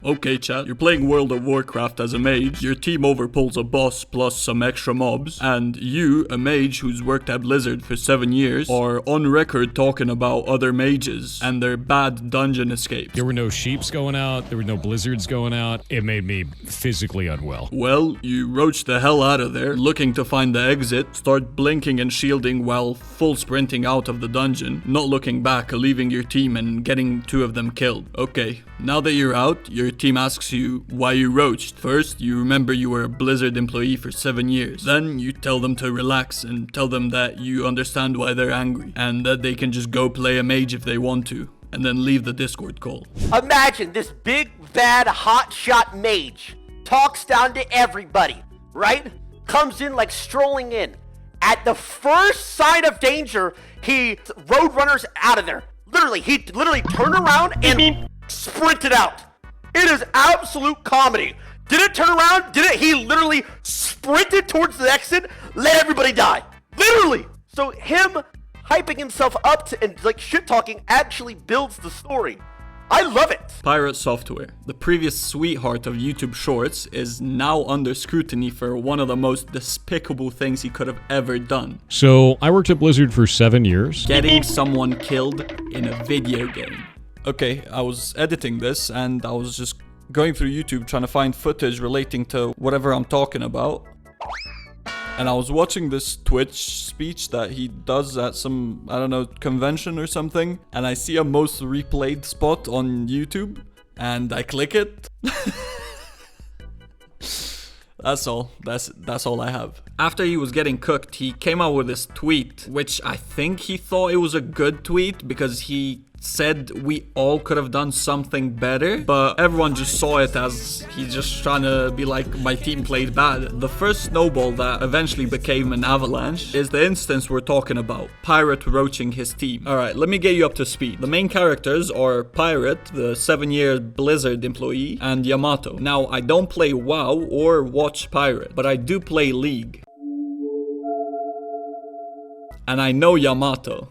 Okay, chat, you're playing World of Warcraft as a mage, your team overpulls a boss plus some extra mobs, and you, a mage who's worked at Blizzard for 7 years, are on record talking about other mages and their bad dungeon escapes. There were no sheeps going out, there were no blizzards going out. It made me physically unwell. Well, you roach the hell out of there, looking to find the exit, start blinking and shielding while full sprinting out of the dungeon, not looking back, leaving your team and getting 2 of them killed. Okay, now that you're out, your team asks you why you roached. First, you remember you were a Blizzard employee for 7 years. Then, you tell them to relax and tell them that you understand why they're angry and that they can just go play a mage if they want to, and then leave the Discord call. Imagine this big, bad, hotshot mage talks down to everybody, right? Comes in like strolling in. At the first sign of danger, he roadrunners out of there. He turned around and sprinted out. It is absolute comedy. Didn't turn around, he literally sprinted towards the exit, let everybody die. Literally. So him hyping himself up to, and like shit talking actually builds the story. I love it. Pirate Software, the previous sweetheart of YouTube Shorts, is now under scrutiny for one of the most despicable things he could have ever done. So, I worked at Blizzard for 7 years. Getting someone killed in a video game. Okay, I was editing this and I was just going through YouTube trying to find footage relating to whatever I'm talking about. And I was watching this Twitch speech that he does at some, I don't know, convention or something. And I see a most replayed spot on YouTube. And I click it. That's all. That's all I have. After he was getting cooked, he came out with this tweet, which I think he thought it was a good tweet because he said we all could have done something better, but everyone just saw it as he's just trying to be like, my team played bad. The first snowball that eventually became an avalanche is the instance we're talking about, Pirate roaching his team. Alright, let me get you up to speed. The main characters are Pirate, the 7-year Blizzard employee, and Yamato. Now, I don't play WoW or watch Pirate, but I do play League. And I know Yamato.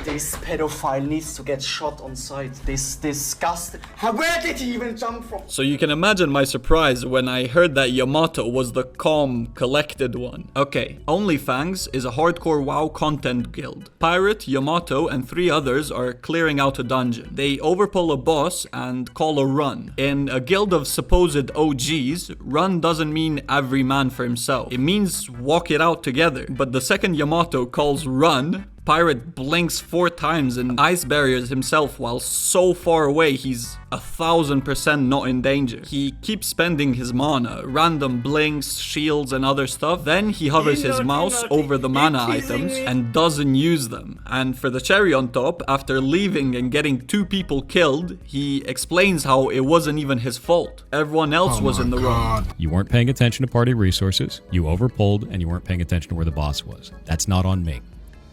This pedophile needs to get shot on sight. This disgusting. Where did he even jump from? So you can imagine my surprise when I heard that Yamato was the calm, collected one. Okay, OnlyFangs is a hardcore WoW content guild. Pirate, Yamato, and 3 others are clearing out a dungeon. They overpull a boss and call a run. In a guild of supposed OGs, run doesn't mean every man for himself. It means walk it out together. But the second Yamato calls run, Pirate blinks 4 times and ice barriers himself while so far away he's 1000% not in danger. He keeps spending his mana, random blinks, shields and other stuff. Then he hovers his mouse over the mana items and doesn't use them. And for the cherry on top, after leaving and getting 2 people killed, he explains how it wasn't even his fault. Everyone else was in the wrong. You weren't paying attention to party resources, you overpulled, and you weren't paying attention to where the boss was. That's not on me.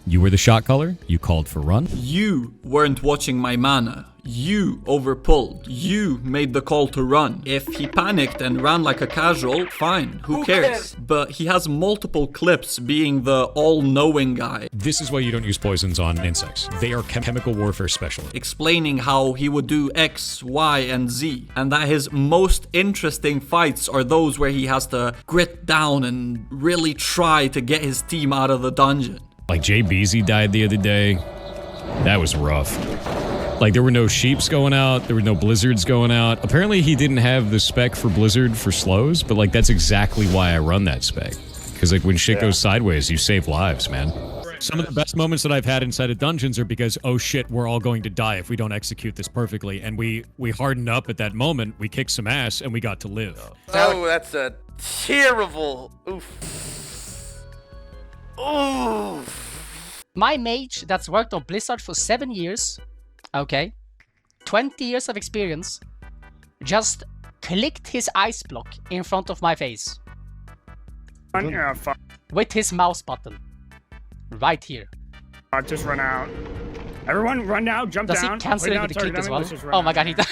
You were the shot caller, you called for run. You weren't watching my mana. You overpulled. You made the call to run. If he panicked and ran like a casual, fine, who cares? But he has multiple clips being the all-knowing guy. This is why you don't use poisons on insects. They are chemical warfare specialists. Explaining how he would do X, Y, and Z. And that his most interesting fights are those where he has to grit down and really try to get his team out of the dungeon. Like Jay Beezy died the other day. That was rough. Like there were no sheeps going out, there were no blizzards going out. Apparently he didn't have the spec for blizzard for slows, but like that's exactly why I run that spec. Because like when shit goes sideways, you save lives, man. Some of the best moments that I've had inside of dungeons are because, oh shit, we're all going to die if we don't execute this perfectly. And we hardened up at that moment, we kicked some ass, and we got to live. Oh, that's a terrible. Oof. Oof. My mage that's worked on Blizzard for 7 years, okay, 20 years of experience, just clicked his ice block in front of my face. With his mouse button. Right here. Just run out. Everyone run now, jump down. Does he cancel it with the kick as well? Oh my god, he does.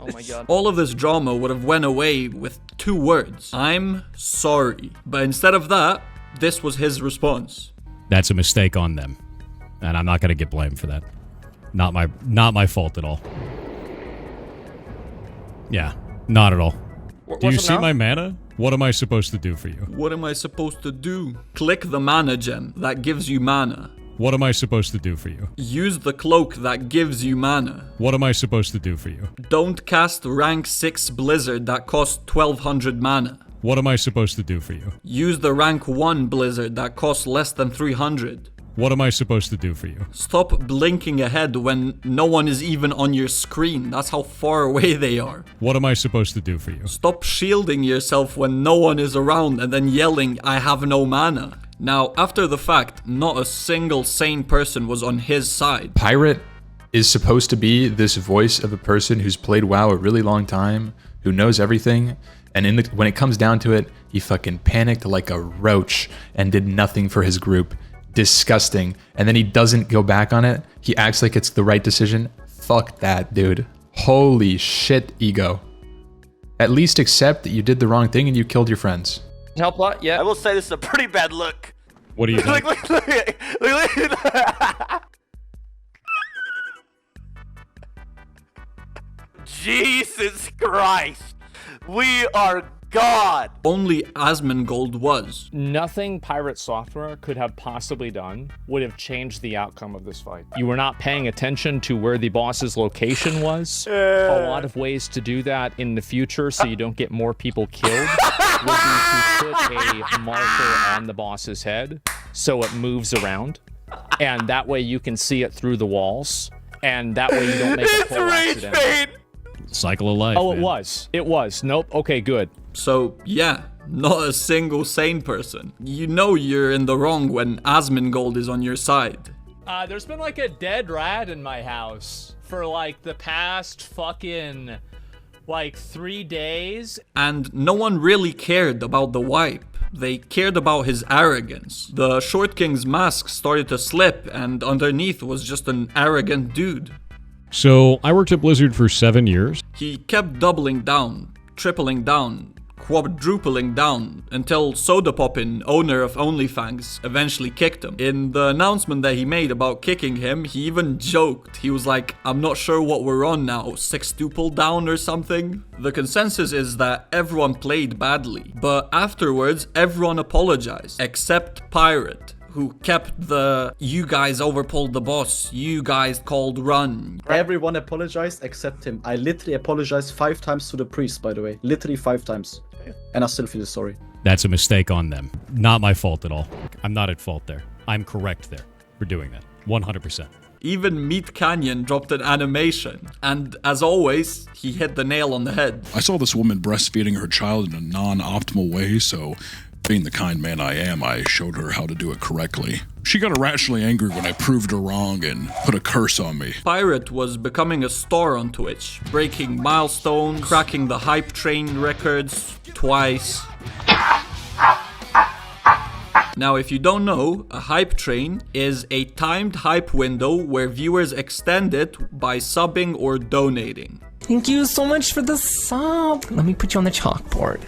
Oh my god. All of this drama would have went away with 2 words. I'm sorry. But instead of that, this was his response. That's a mistake on them. And I'm not going to get blamed for that. Not my fault at all. Yeah, not at all. Do you What's see up now? my mana? What am I supposed to do for you? What am I supposed to do? Click the mana gem that gives you mana. What am I supposed to do for you? Use the cloak that gives you mana. What am I supposed to do for you? Don't cast rank 6 blizzard that costs 1200 mana. What am I supposed to do for you? Use the rank 1 blizzard that costs less than 300. What am I supposed to do for you? Stop blinking ahead when no one is even on your screen. That's how far away they are. What am I supposed to do for you? Stop shielding yourself when no one is around and then yelling, I have no mana. Now, after the fact, not a single sane person was on his side. Pirate is supposed to be this voice of a person who's played WoW a really long time, who knows everything, and when it comes down to it, he fucking panicked like a roach and did nothing for his group. Disgusting. And then he doesn't go back on it. He acts like it's the right decision. Fuck that, dude. Holy shit, ego. At least accept that you did the wrong thing and you killed your friends. Help lot? I Yeah. will say this is a pretty bad look. What do you think? Look. Jesus Christ. We are God. Only Asmongold was. Nothing Pirate Software could have possibly done would have changed the outcome of this fight. You were not paying attention to where the boss's location was. A lot of ways to do that in the future so you don't get more people killed would be to put a marker on the boss's head so it moves around. And that way you can see it through the walls. And that way you don't make a It's pull rage accident. bait. Cycle of life. Oh, it man. was. It was. Nope. Okay, good. So, yeah, not a single sane person. You know you're in the wrong when Asmongold is on your side. There's been like a dead rat in my house for like the past fucking like 3 days. And no one really cared about the wipe. They cared about his arrogance. The Short King's mask started to slip, and underneath was just an arrogant dude. So I worked at Blizzard for 7 years. He kept doubling down, tripling down, quadrupling down, until Sodapoppin, owner of OnlyFans, eventually kicked him. In the announcement that he made about kicking him, he even joked. He was like, I'm not sure what we're on now, sextuple down or something? The consensus is that everyone played badly, but afterwards everyone apologized, except Pirate, who kept the you guys overpulled the boss, you guys called run. Everyone apologized except him. I literally apologized 5 times to the priest, by the way. Literally 5 times. And I still feel sorry. That's a mistake on them. Not my fault at all. I'm not at fault there. I'm correct there for doing that. 100%. Even Meat Canyon dropped an animation, and as always, he hit the nail on the head. I saw this woman breastfeeding her child in a non-optimal way, so being the kind man I am, I showed her how to do it correctly. She got irrationally angry when I proved her wrong and put a curse on me. Pirate was becoming a star on Twitch, breaking milestones, cracking the hype train records twice. Now, if you don't know, a hype train is a timed hype window where viewers extend it by subbing or donating. Thank you so much for the sub. Let me put you on the chalkboard.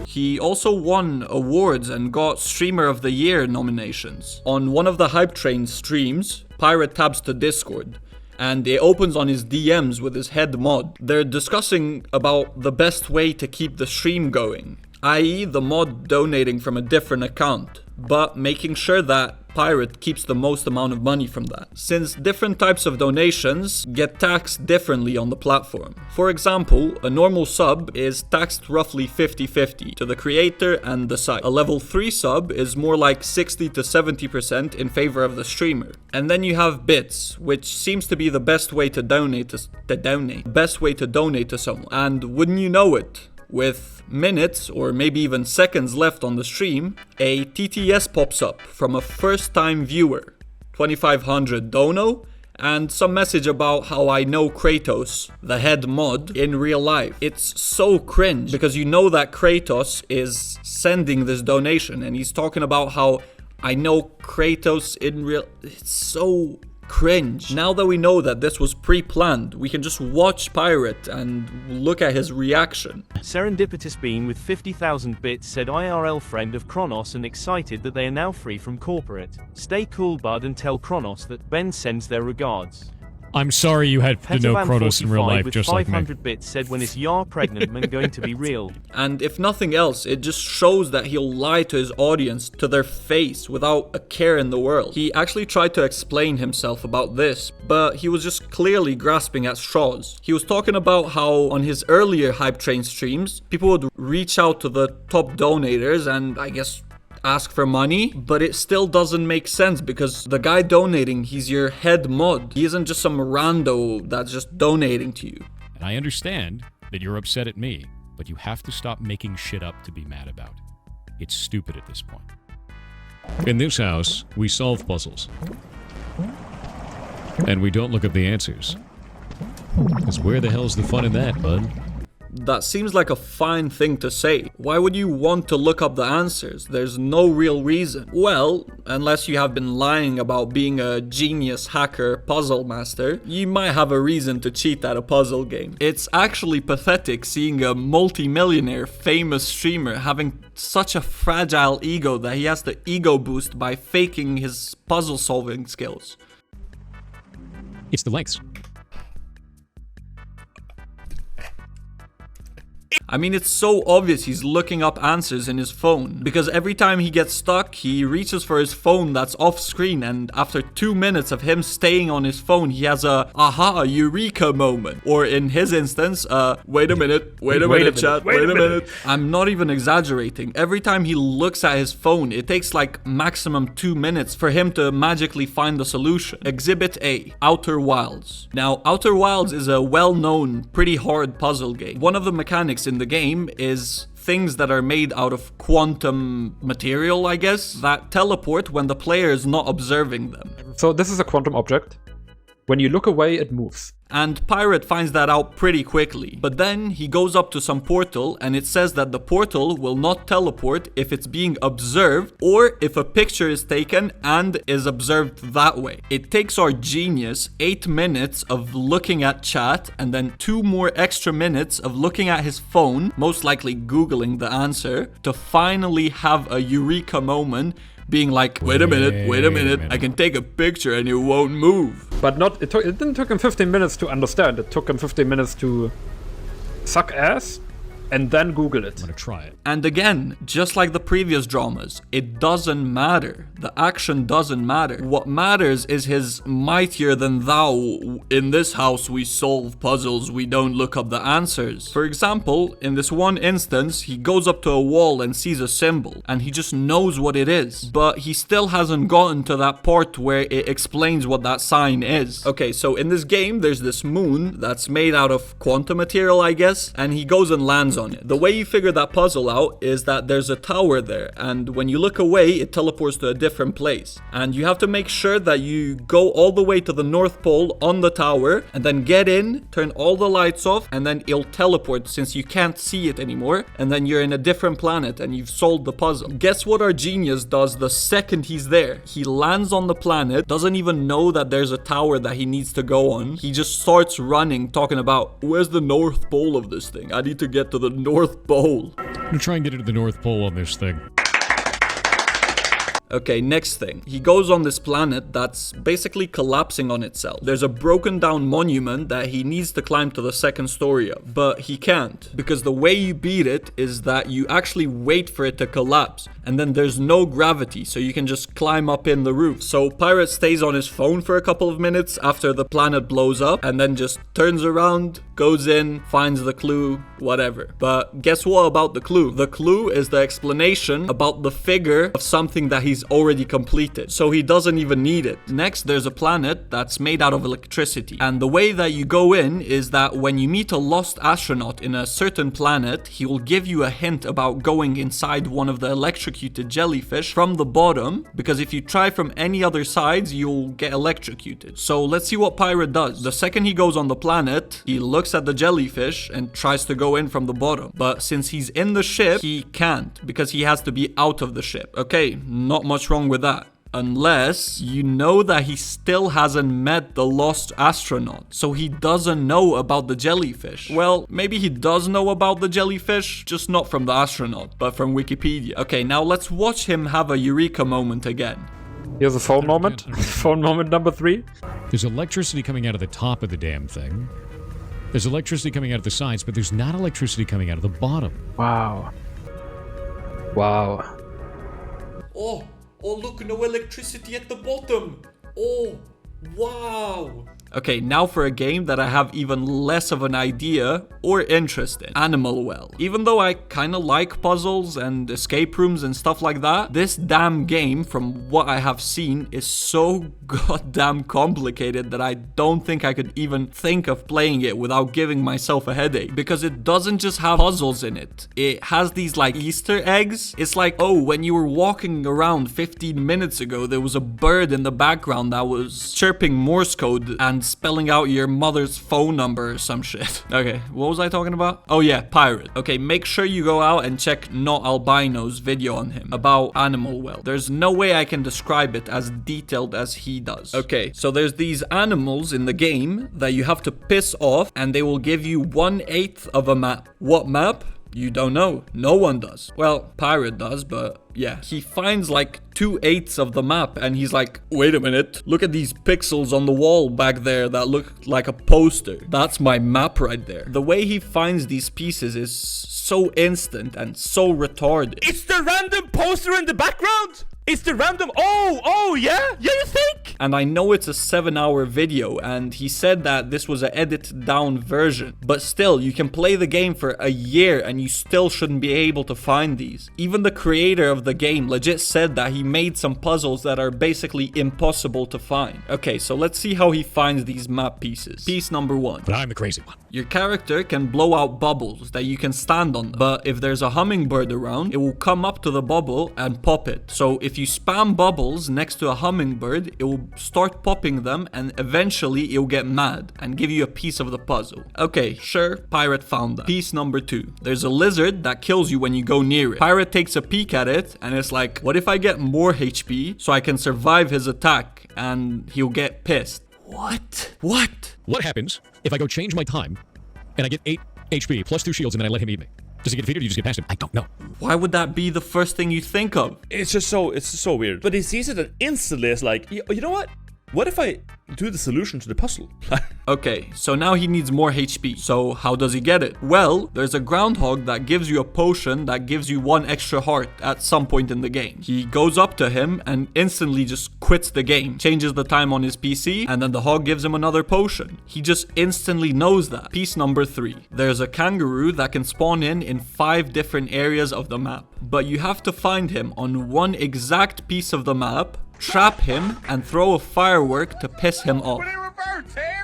He also won awards and got Streamer of the Year nominations. On one of the Hype Train streams, Pirate tabs to Discord, and it opens on his DMs with his head mod. They're discussing about the best way to keep the stream going, i.e. the mod donating from a different account, but making sure that Pirate keeps the most amount of money from that, since different types of donations get taxed differently on the platform. For example, a normal sub is taxed roughly 50-50 to the creator and the site. A level 3 sub is more like 60 to 70% in favor of the streamer. And then you have bits, which seems to be the best way to donate to someone. And wouldn't you know it, with minutes or maybe even seconds left on the stream, a TTS pops up from a first-time viewer, 2500 dono, and some message about how I know Kratos, the head mod, in real life. It's so cringe because you know that Kratos is sending this donation and he's talking about how I know Kratos in real... It's so cringe. Now that we know that this was pre-planned, we can just watch Pirate and look at his reaction. Serendipitous Bean with 50,000 bits said IRL friend of Kronos and excited that they are now free from corporate. Stay cool bud and tell Kronos that Ben sends their regards. I'm sorry you had to know Kronos in real life, with just like me. 500 bits said, when is Yar pregnant man going to be real? And if nothing else, it just shows that he'll lie to his audience to their face without a care in the world. He actually tried to explain himself about this, but he was just clearly grasping at straws. He was talking about how on his earlier Hype Train streams, people would reach out to the top donators and I guess ask for money, but it still doesn't make sense because the guy donating, he's your head mod. He isn't just some rando that's just donating to you. And I understand that you're upset at me, but you have to stop making shit up to be mad about. It's stupid at this point. In this house, we solve puzzles. And we don't look up the answers. Because where the hell's the fun in that, bud? That seems like a fine thing to say. Why would you want to look up the answers? There's no real reason. Well, unless you have been lying about being a genius hacker puzzle master, you might have a reason to cheat at a puzzle game. It's actually pathetic seeing a multi-millionaire famous streamer having such a fragile ego that he has to ego boost by faking his puzzle solving skills. It's the lengths. I mean, it's so obvious he's looking up answers in his phone, because every time he gets stuck, he reaches for his phone that's off screen, and after 2 minutes of him staying on his phone, he has a aha, eureka moment. Or in his instance, wait a minute, wait a minute, chat, wait a minute. I'm not even exaggerating. Every time he looks at his phone, it takes like maximum 2 minutes for him to magically find the solution. Exhibit A, Outer Wilds. Now, Outer Wilds is a well-known, pretty hard puzzle game. One of the mechanics in the game is things that are made out of quantum material, I guess, that teleport when the player is not observing them. So this is a quantum object. When you look away, it moves. And Pirate finds that out pretty quickly. But then he goes up to some portal and it says that the portal will not teleport if it's being observed or if a picture is taken and is observed that way. It takes our genius 8 minutes of looking at chat and then 2 more extra minutes of looking at his phone, most likely Googling the answer, to finally have a eureka moment being like, wait a minute, I can take a picture and it won't move. But it didn't take him 15 minutes to understand. It took him 15 minutes to suck ass and then Google it. I'm gonna try it. And again, just like the previous dramas, it doesn't matter. The action doesn't matter. What matters is his mightier than thou, in this house we solve puzzles, we don't look up the answers. For example, in this one instance, he goes up to a wall and sees a symbol, and he just knows what it is. But he still hasn't gotten to that part where it explains what that sign is. Okay, so in this game, there's this moon that's made out of quantum material, I guess, and he goes and lands on it. The way you figure that puzzle out is that there's a tower there, and when you look away, it teleports to a different place. And you have to make sure that you go all the way to the North Pole on the tower, and then get in, turn all the lights off, and then it'll teleport since you can't see it anymore, and then you're in a different planet and you've solved the puzzle. Guess what our genius does the second he's there? He lands on the planet, doesn't even know that there's a tower that he needs to go on. He just starts running, talking about, where's the North Pole of this thing? I need to get to the North Pole. I'm gonna try and get into the North Pole on this thing. Okay, next thing. He goes on this planet that's basically collapsing on itself. There's a broken down monument that he needs to climb to the second story of, but he can't, because the way you beat it is that you actually wait for it to collapse, and then there's no gravity, so you can just climb up in the roof. So Pirate stays on his phone for a couple of minutes after the planet blows up, and then just turns around, goes in, finds the clue, whatever. But guess what about the clue? The clue is the explanation about the figure of something that he's already completed, so he doesn't even need it. Next, there's a planet that's made out of electricity, and the way that you go in is that when you meet a lost astronaut in a certain planet, he will give you a hint about going inside one of the electrocuted jellyfish from the bottom, because if you try from any other sides, you'll get electrocuted. So let's see what Pirate does. The second he goes on the planet, he looks at the jellyfish and tries to go in from the bottom, but since he's in the ship, he can't, because he has to be out of the ship. Okay, not much wrong with that. Unless you know that he still hasn't met the lost astronaut, so he doesn't know about the jellyfish. Well, maybe he does know about the jellyfish, just not from the astronaut, but from Wikipedia. Okay, now let's watch him have a eureka moment again. Here's a phone moment. Phone moment number 3. There's electricity coming out of the top of the damn thing. There's electricity coming out of the sides, but there's not electricity coming out of the bottom. Wow. Wow. Oh, look, no electricity at the bottom. Oh, wow. Okay, now for a game that I have even less of an idea or interest in. Animal Well. Even though I kinda like puzzles and escape rooms and stuff like that, this damn game, from what I have seen, is so goddamn complicated that I don't think I could even think of playing it without giving myself a headache. Because it doesn't just have puzzles in it. It has these like Easter eggs. It's like, oh, when you were walking around 15 minutes ago, there was a bird in the background that was chirping Morse code and spelling out your mother's phone number or some shit. Okay, what was I talking about? Oh yeah, pirate. Okay, make sure you go out and check Not Albino's video on him about Animal Well. There's no way I can describe it as detailed as he does. Okay, so there's these animals in the game that you have to piss off and they will give you 1/8 of a map. What map? You don't know. No one does. Well, Pirate does, but yeah. He finds like 2/8 of the map and he's like, wait a minute, look at these pixels on the wall back there that look like a poster. That's my map right there. The way he finds these pieces is so instant and so retarded. It's the random poster in the background! It's the random... Oh, yeah? Yeah, you think? And I know it's a 7-hour video, and he said that this was an edited down version. But still, you can play the game for a year and you still shouldn't be able to find these. Even the creator of the game legit said that he made some puzzles that are basically impossible to find. Okay, so let's see how he finds these map pieces. Piece number 1. But I'm the crazy one. Your character can blow out bubbles that you can stand on them. But if there's a hummingbird around, it will come up to the bubble and pop it. So if you spam bubbles next to a hummingbird, it will start popping them and eventually it will get mad and give you a piece of the puzzle. Okay, sure, Pirate found that. Piece number 2. There's a lizard that kills you when you go near it. Pirate takes a peek at it and it's like, what if I get more HP so I can survive his attack? And he'll get pissed. What? What happens if I go change my time and I get 8 HP plus 2 shields and then I let him eat me? Does he get defeated or do you just get past him? I don't know. Why would that be the first thing you think of? It's just so weird. But he sees it and instantly is like, you know what? What if I do the solution to the puzzle? Okay, so now he needs more HP. So how does he get it? Well, there's a groundhog that gives you a potion that gives you 1 extra heart at some point in the game. He goes up to him and instantly just quits the game, changes the time on his PC, and then the hog gives him another potion. He just instantly knows that. Piece number 3. There's a kangaroo that can spawn in 5 different areas of the map, but you have to find him on 1 exact piece of the map, trap him, and throw a firework to piss him off.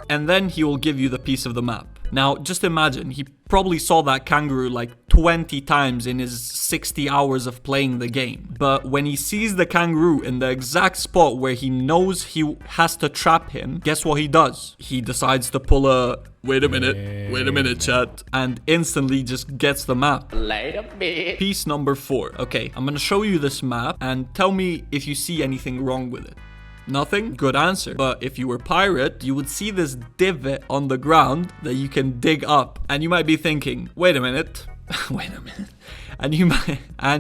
And then he will give you the piece of the map. Now, just imagine, he probably saw that kangaroo like 20 times in his 60 hours of playing the game. But when he sees the kangaroo in the exact spot where he knows he has to trap him, guess what he does? He decides to pull a... Wait a minute, chat. And instantly just gets the map. Later, bitch. Piece number 4. Okay, I'm gonna show you this map and tell me if you see anything wrong with it. Nothing? Good answer. But if you were Pirate, you would see this divot on the ground that you can dig up. And you might be thinking, wait a minute. And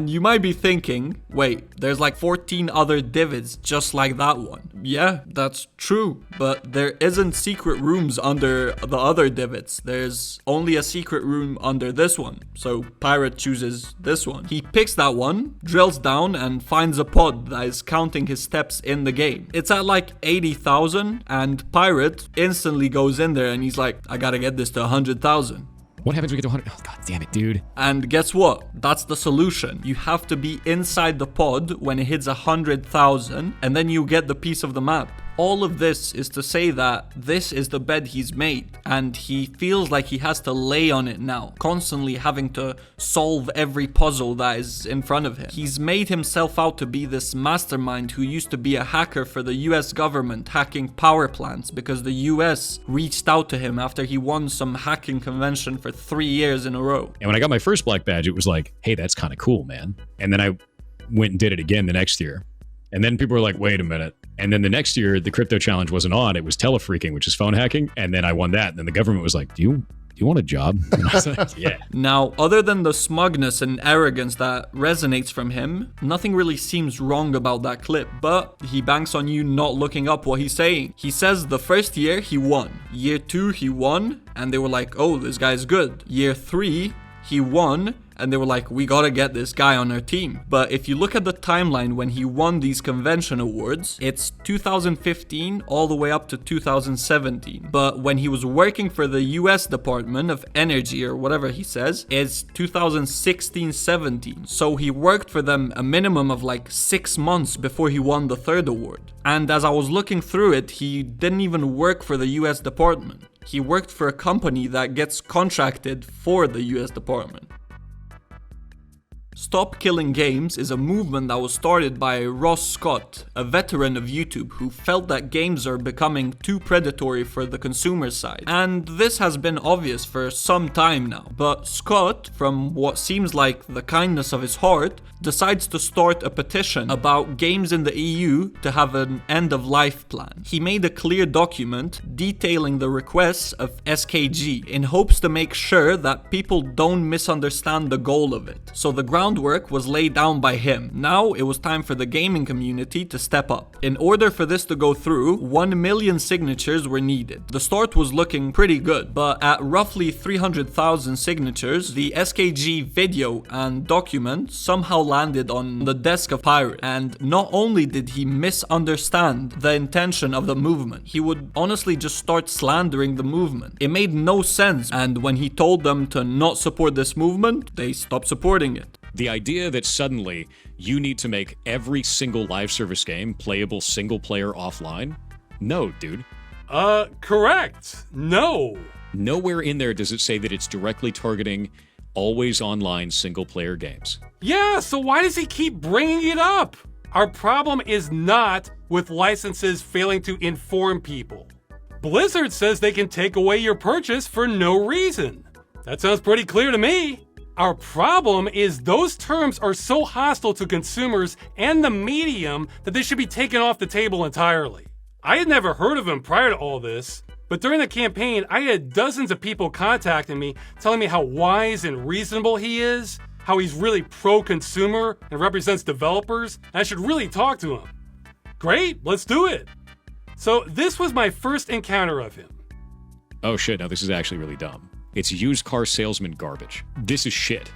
you might be thinking, wait, there's like 14 other divots just like that one. Yeah, that's true. But there isn't secret rooms under the other divots. There's only a secret room under this one. So Pirate chooses this one. He picks that one, drills down, and finds a pod that is counting his steps in the game. It's at like 80,000, and Pirate instantly goes in there and he's like, I gotta get this to 100,000. What happens when we get to 100? Oh, god damn it, dude. And guess what? That's the solution. You have to be inside the pod when it hits 100,000, and then you get the piece of the map. All of this is to say that this is the bed he's made, and he feels like he has to lay on it now, constantly having to solve every puzzle that is in front of him. He's made himself out to be this mastermind who used to be a hacker for the US government, hacking power plants because the US reached out to him after he won some hacking convention for 3 years in a row. And when I got my first black badge, it was like, hey, that's kind of cool, man. And then I went and did it again the next year. And then people were like, wait a minute. And then the next year, the crypto challenge wasn't on. It was telefreaking, which is phone hacking. And then I won that. And then the government was like, do you Do you want a job? And I was like, yeah. Now, other than the smugness and arrogance that resonates from him, nothing really seems wrong about that clip, but he banks on you not looking up what he's saying. He says the first year he won, year 2 he won, and they were like, oh, this guy's good. Year 3 he won, and they were like, we gotta get this guy on our team. But if you look at the timeline when he won these convention awards, it's 2015 all the way up to 2017. But when he was working for the US Department of Energy, or whatever he says, it's 2016-17. So he worked for them a minimum of like 6 months before he won the third award. And as I was looking through it, he didn't even work for the US Department. He worked for a company that gets contracted for the US Department. Stop Killing Games is a movement that was started by Ross Scott, a veteran of YouTube who felt that games are becoming too predatory for the consumer side. And this has been obvious for some time now. But Scott, from what seems like the kindness of his heart, decides to start a petition about games in the EU to have an end-of-life plan. He made a clear document detailing the requests of SKG in hopes to make sure that people don't misunderstand the goal of it. So the groundwork was laid down by him. Now it was time for the gaming community to step up. In order for this to go through, 1 million signatures were needed. The start was looking pretty good, but at roughly 300,000 signatures, the SKG video and document somehow landed on the desk of Pirate. And not only did he misunderstand the intention of the movement, he would honestly just start slandering the movement. It made no sense, and when he told them to not support this movement, they stopped supporting it. The idea that suddenly you need to make every single live service game playable single player offline? No, dude. Correct. No. Nowhere in there does it say that it's directly targeting always online single player games. Yeah, so why does he keep bringing it up? Our problem is not with licenses failing to inform people. Blizzard says they can take away your purchase for no reason. That sounds pretty clear to me. Our problem is those terms are so hostile to consumers and the medium that they should be taken off the table entirely. I had never heard of him prior to all this, but during the campaign, I had dozens of people contacting me telling me how wise and reasonable he is, how he's really pro-consumer and represents developers, and I should really talk to him. Great, let's do it. So this was my first encounter of him. Oh shit, now this is actually really dumb. It's used car salesman garbage. This is shit.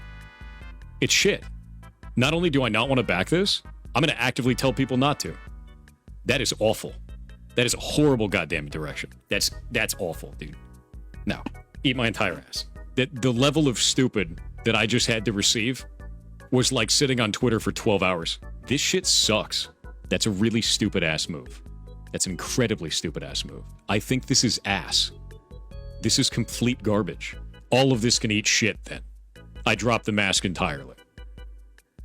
It's shit. Not only do I not want to back this, I'm going to actively tell people not to. That is awful. That is a horrible goddamn direction. That's awful, dude. No, eat my entire ass. The level of stupid that I just had to receive was like sitting on Twitter for 12 hours. This shit sucks. That's a really stupid ass move. That's an incredibly stupid ass move. I think this is ass. This is complete garbage. All of this can eat shit then. I drop the mask entirely.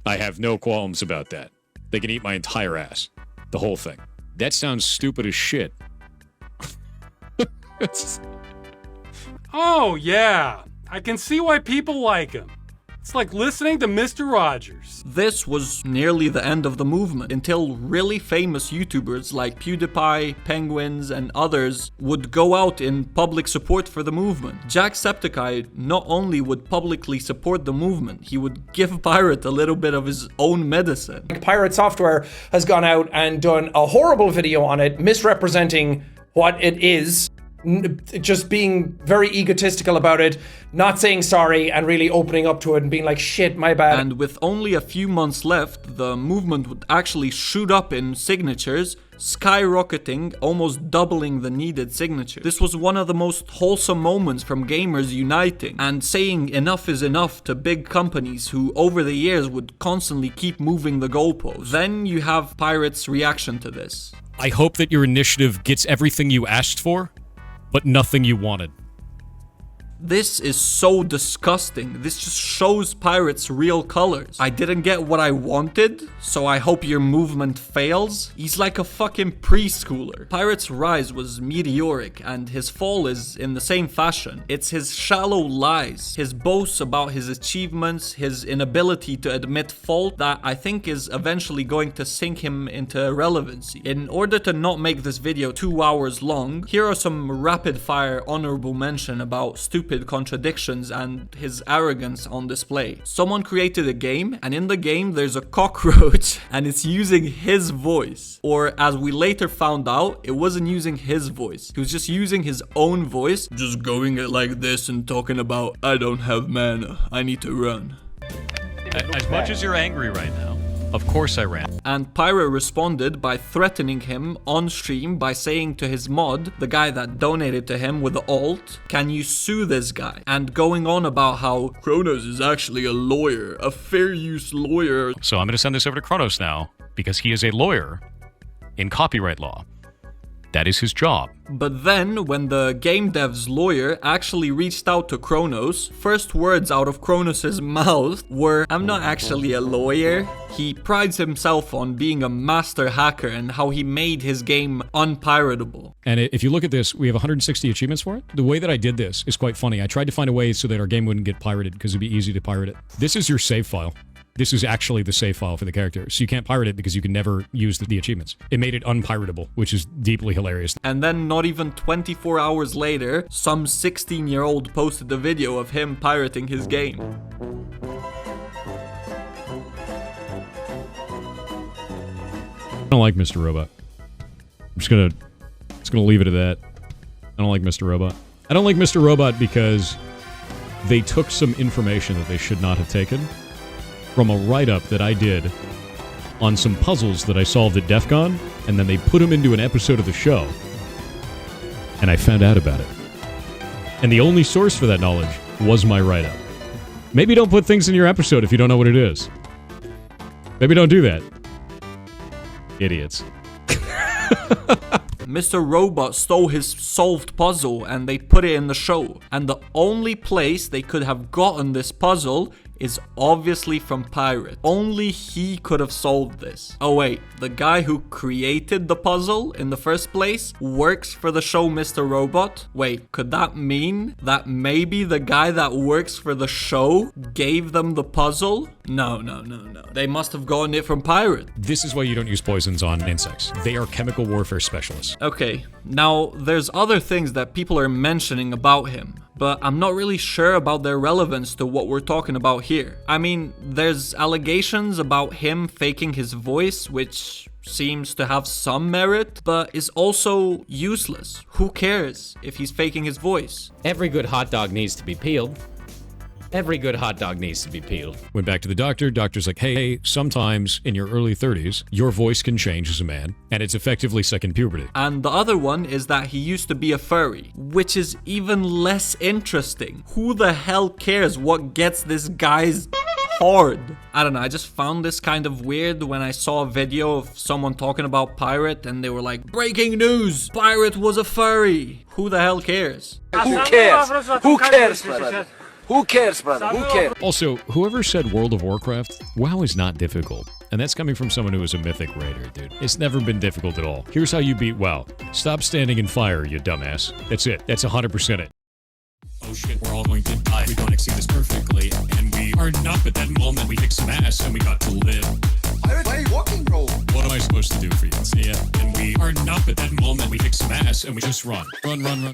I have no qualms about that. They can eat my entire ass. The whole thing. That sounds stupid as shit. Oh, yeah. I can see why people like him. It's like listening to Mr. Rogers. This was nearly the end of the movement until really famous YouTubers like PewDiePie, Penguins, and others would go out in public support for the movement. Jacksepticeye not only would publicly support the movement, he would give Pirate a little bit of his own medicine. Pirate Software has gone out and done a horrible video on it, misrepresenting what it is, just being very egotistical about it, not saying sorry, and really opening up to it and being like, shit, my bad. And with only a few months left, the movement would actually shoot up in signatures, skyrocketing, almost doubling the needed signature. This was one of the most wholesome moments from gamers uniting and saying enough is enough to big companies who over the years would constantly keep moving the goalposts. Then you have Pirate's reaction to this. I hope that your initiative gets everything you asked for, but nothing you wanted. This is so disgusting. This just shows Pirate's real colors. I didn't get what I wanted, so I hope your movement fails. He's like a fucking preschooler. Pirate's rise was meteoric, and his fall is in the same fashion. It's his shallow lies, his boasts about his achievements, his inability to admit fault that I think is eventually going to sink him into irrelevancy. In order to not make this video 2 hours long, here are some rapid fire honorable mention about stupid stupid contradictions and his arrogance on display. Someone created a game, and in the game there's a cockroach and it's using his voice. Or as we later found out, it wasn't using his voice. He was just using his own voice, just going it like this and talking about, I don't have mana, I need to run. As much as you're angry right now, of course I ran. And Pyro responded by threatening him on stream by saying to his mod, the guy that donated to him with the alt, can you sue this guy? And going on about how Kronos is actually a lawyer, a fair use lawyer. So I'm going to send this over to Kronos now, because he is a lawyer in copyright law. That is his job. But then, when the game dev's lawyer actually reached out to Kronos, first words out of Kronos' mouth were, I'm not actually a lawyer. He prides himself on being a master hacker and how he made his game unpiratable. And if you look at this, we have 160 achievements for it. The way that I did this is quite funny. I tried to find a way so that our game wouldn't get pirated because it'd be easy to pirate it. This is your save file. This is actually the save file for the character. So you can't pirate it because you can never use the achievements. It made it unpiratable, which is deeply hilarious. And then not even 24 hours later, some 16-year-old posted a video of him pirating his game. I don't like Mr. Robot. I'm just gonna leave it at that. I don't like Mr. Robot. I don't like Mr. Robot because they took some information that they should not have taken from a write-up that I did on some puzzles that I solved at DEF CON, and then they put them into an episode of the show, and I found out about it. And the only source for that knowledge was my write-up. Maybe don't put things in your episode if you don't know what it is. Maybe don't do that. Idiots. Mr. Robot stole his solved puzzle and they put it in the show. And the only place they could have gotten this puzzle is obviously from Pirate. Only he could have solved this. Oh wait, the guy who created the puzzle in the first place works for the show Mr. Robot? Wait, could that mean that maybe the guy that works for the show gave them the puzzle? No. They must have gotten it from Pirate. This is why you don't use poisons on insects. They are chemical warfare specialists. Okay, now there's other things that people are mentioning about him, but I'm not really sure about their relevance to what we're talking about here. I mean, there's allegations about him faking his voice, which seems to have some merit, but is also useless. Who cares if he's faking his voice? Every good hot dog needs to be peeled. Every good hot dog needs to be peeled. Went back to the doctor. Doctor's like, hey, sometimes in your early 30s, your voice can change as a man, and it's effectively second puberty. And the other one is that he used to be a furry, which is even less interesting. Who the hell cares what gets this guy's hard? I don't know, I just found this kind of weird when I saw a video of someone talking about Pirate and they were like, breaking news, Pirate was a furry. Who the hell cares? Who cares? Who cares, brother? Who cares, brother? Who cares? Also, whoever said World of Warcraft, WoW is not difficult. And that's coming from someone who is a mythic raider, dude. It's never been difficult at all. Here's how you beat WoW. Stop standing in fire, you dumbass. That's it. That's 100% it. Oh shit, we're all going to die. We don't exceed this perfectly. And we are not, at that moment we kick some ass and we got to live. Why walking, bro? What am I supposed to do for you? See ya. And we are not, at that moment we kick some ass and we just run. Run.